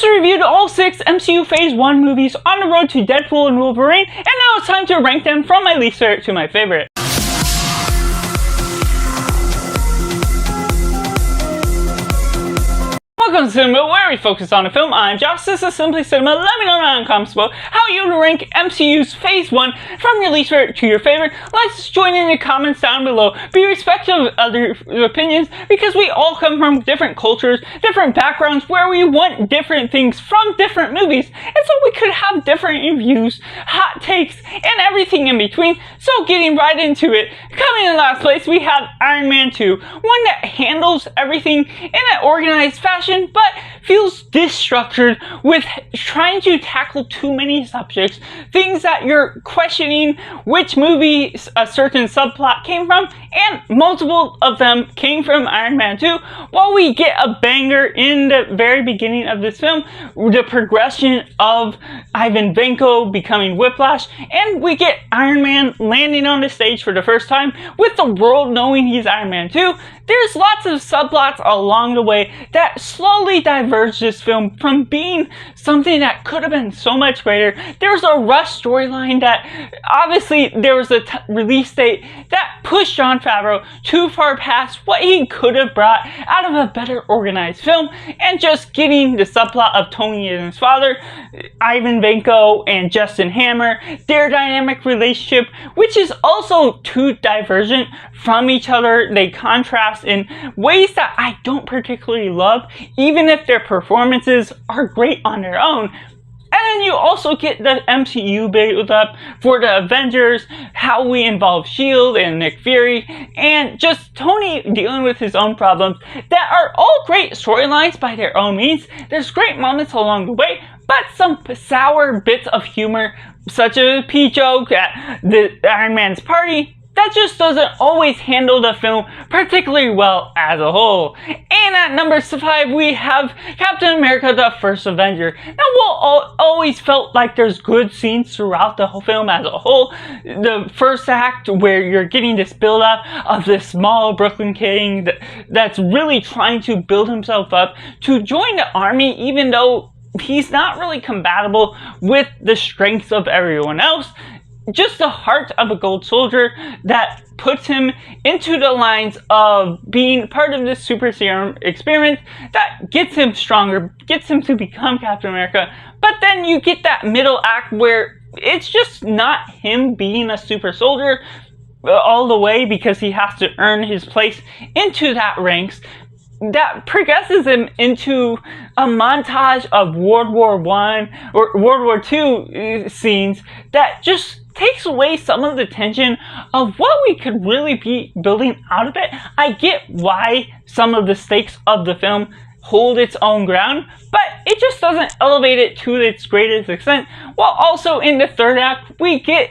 just reviewed all 6 MCU Phase 1 movies on the road to Deadpool and Wolverine, and now it's time to rank them from my least favorite to my favorite. Welcome to Cinema, where we focus on a film. I'm Josh, this is Simply Cinema. Let me know down in the comments below how you would rank MCU's Phase 1 from your least favorite to your favorite. Let's join in the comments down below. Be respectful of other opinions, because we all come from different cultures, different backgrounds, where we want different things from different movies. And so we could have different reviews, hot takes, and everything in between. So getting right into it, coming in last place, we have Iron Man 2. One that handles everything in an organized fashion, but feels destructured with trying to tackle too many subjects, things that you're questioning which movie a certain subplot came from, and multiple of them came from Iron Man 2. While we get a banger in the very beginning of this film, the progression of Ivan Vanko becoming Whiplash, and we get Iron Man landing on the stage for the first time with the world knowing he's Iron Man 2, there's lots of subplots along the way that slowly diverge this film from being something that could have been so much greater. There's a rush storyline that obviously there was a release date that pushed Jon Favreau too far past what he could have brought out of a better organized film, and just getting the subplot of Tony and his father, Ivan Vanko and Justin Hammer, their dynamic relationship, which is also too divergent from each other. They contrast in ways that I don't particularly love, even if their performances are great on their own. And then you also get the MCU build up for the Avengers, how we involve S.H.I.E.L.D. and Nick Fury, and just Tony dealing with his own problems that are all great storylines by their own means. There's great moments along the way, but some sour bits of humor, such as a pee joke at the Iron Man's party, that just doesn't always handle the film particularly well as a whole. And at number 5, we have Captain America: The First Avenger. Now, we'll always felt like there's good scenes throughout the whole film as a whole. The first act, where you're getting this build up of this small Brooklyn kid that's really trying to build himself up to join the army, even though he's not really compatible with the strengths of everyone else. Just the heart of a gold soldier that puts him into the lines of being part of this super serum experiment that gets him stronger, gets him to become Captain America. But then you get that middle act where it's just not him being a super soldier all the way, because he has to earn his place into that ranks. That progresses him into a montage of World War I or World War II scenes that just takes away some of the tension of what we could really be building out of it. I get why some of the stakes of the film hold its own ground, but it just doesn't elevate it to its greatest extent. While also in the third act, we get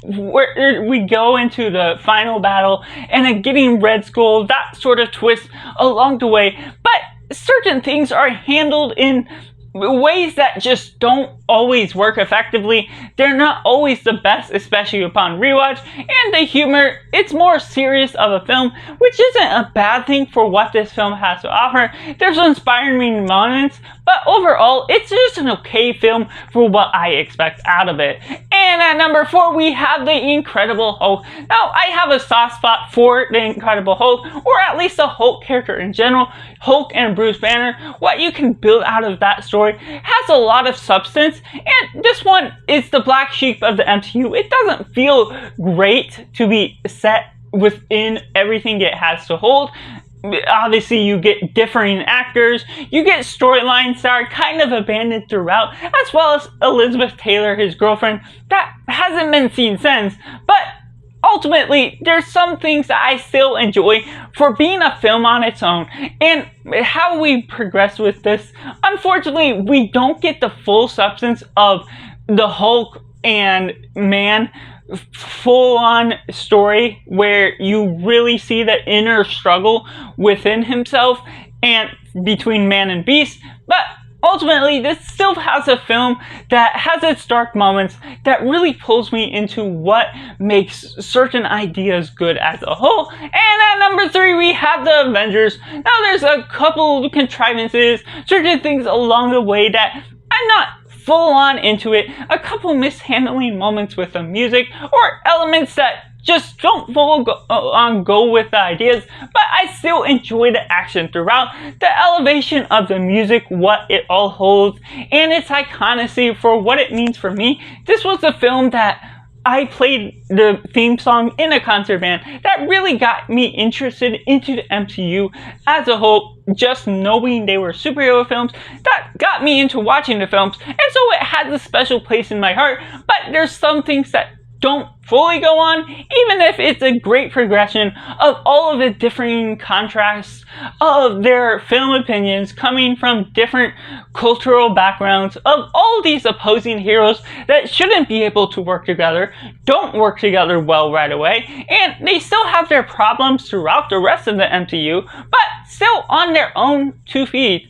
where we go into the final battle and then getting Red Skull, that sort of twist along the way. But certain things are handled in ways that just don't always work effectively. They're not always the best, especially upon rewatch. And the humor, it's more serious of a film, which isn't a bad thing for what this film has to offer. There's inspiring moments, but overall, it's just an okay film for what I expect out of it. And at number 4, we have The Incredible Hulk. Now, I have a soft spot for The Incredible Hulk, or at least the Hulk character in general. Hulk and Bruce Banner, what you can build out of that story has a lot of substance, and this one is the black sheep of the MCU. It doesn't feel great to be set within everything it has to hold. Obviously, you get differing actors, you get storylines that are kind of abandoned throughout, as well as Elizabeth Taylor, his girlfriend, that hasn't been seen since. But ultimately, there's some things that I still enjoy for being a film on its own, and how we progress with this. Unfortunately, we don't get the full substance of the Hulk and Man full-on story, where you really see the inner struggle within himself and between Man and Beast. But ultimately, this still has a film that has its dark moments that really pulls me into what makes certain ideas good as a whole. And at number 3, we have the Avengers. Now, there's a couple contrivances, certain things along the way that I'm not full on into it, a couple mishandling moments with the music, or elements that just don't go with the ideas, but I still enjoy the action throughout, the elevation of the music, what it all holds, and its iconicity for what it means for me. This was a film that I played the theme song in a concert band that really got me interested into the MCU as a whole. Just knowing they were superhero films, that got me into watching the films, and so it has a special place in my heart. But there's some things that don't fully go on, even if it's a great progression of all of the differing contrasts of their film opinions coming from different cultural backgrounds of all these opposing heroes that shouldn't be able to work together, don't work together well right away, and they still have their problems throughout the rest of the MCU, but still on their own 2 feet.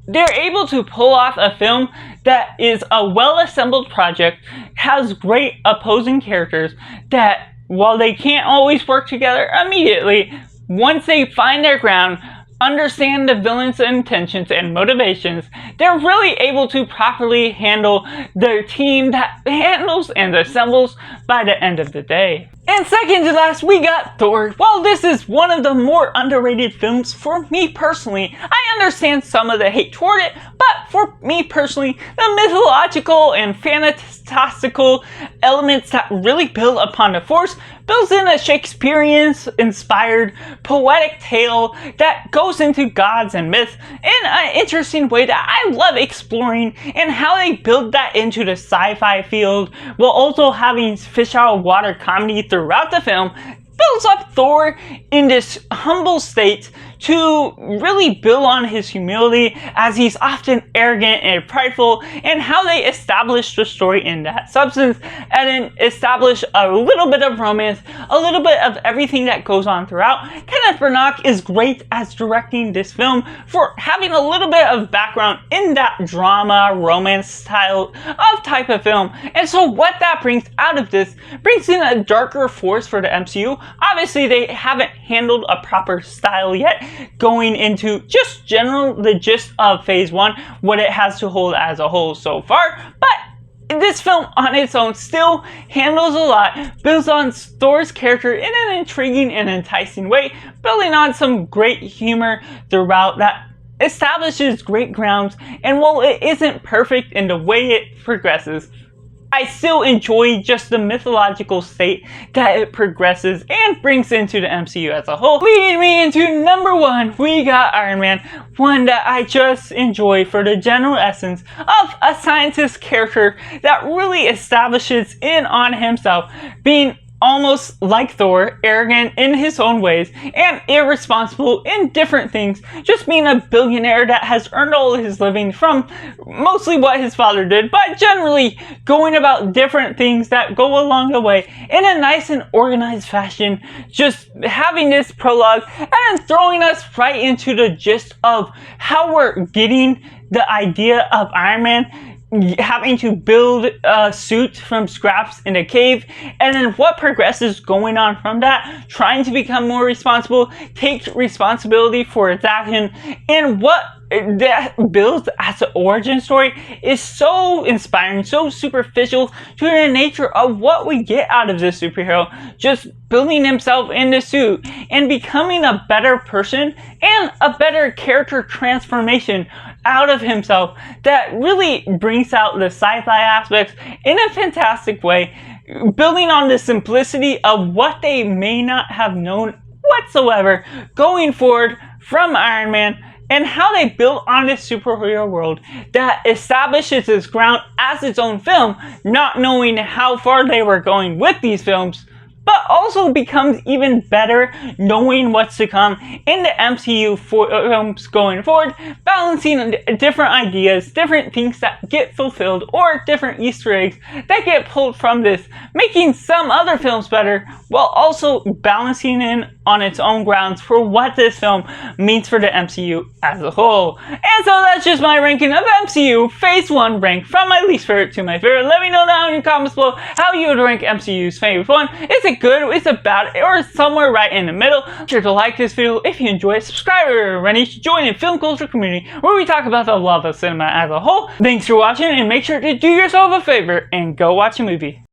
They're able to pull off a film that is a well-assembled project, has great opposing characters that, while they can't always work together immediately, once they find their ground, understand the villain's intentions and motivations, they're really able to properly handle their team that handles and assembles by the end of the day. And second to last, we got Thor. While this is one of the more underrated films for me personally, I understand some of the hate toward it, but for me personally, the mythological and fantastical elements that really build upon the Force builds in a Shakespearean-inspired poetic tale that goes into gods and myths in an interesting way that I love exploring, and how they build that into the sci-fi field while also having fish out of water comedy throughout the film builds up Thor in this humble state to really build on his humility, as he's often arrogant and prideful, and how they establish the story in that substance, and then establish a little bit of romance, a little bit of everything that goes on throughout. Kenneth Branagh is great as directing this film for having a little bit of background in that drama, romance style of type of film. And so what that brings out of this brings in a darker force for the MCU. Obviously, they haven't handled a proper style yet, going into just the gist of Phase 1, what it has to hold as a whole so far. But this film on its own still handles a lot, builds on Thor's character in an intriguing and enticing way, building on some great humor throughout that establishes great grounds. And while it isn't perfect in the way it progresses, I still enjoy just the mythological state that it progresses and brings into the MCU as a whole. Leading me into number 1, we got Iron Man, one that I just enjoy for the general essence of a scientist character that really establishes in on himself, being almost like Thor, arrogant in his own ways, and irresponsible in different things, just being a billionaire that has earned all his living from mostly what his father did, but generally going about different things that go along the way in a nice and organized fashion, just having this prologue and then throwing us right into the gist of how we're getting the idea of Iron Man having to build a suit from scraps in a cave, and then what progresses going on from that, trying to become more responsible, take responsibility for its action, and what that builds as an origin story is so inspiring, so superficial to the nature of what we get out of this superhero, just building himself in the suit and becoming a better person and a better character transformation out of himself that really brings out the sci-fi aspects in a fantastic way, building on the simplicity of what they may not have known whatsoever going forward from Iron Man, and how they build on this superhero world that establishes its ground as its own film, not knowing how far they were going with these films, but also becomes even better knowing what's to come in the MCU films going forward, balancing different ideas, different things that get fulfilled, or different Easter eggs that get pulled from this, making some other films better, while also balancing in on its own grounds for what this film means for the MCU as a whole. And so that's just my ranking of MCU Phase 1 ranked from my least favorite to my favorite. Let me know down in the comments below how you would rank MCU's Phase 1. Is it good? Is it bad? Or somewhere right in the middle? Be sure to like this video if you enjoy it, subscribe if you're ready to join the film culture community where we talk about the love of cinema as a whole. Thanks for watching, and make sure to do yourself a favor and go watch a movie.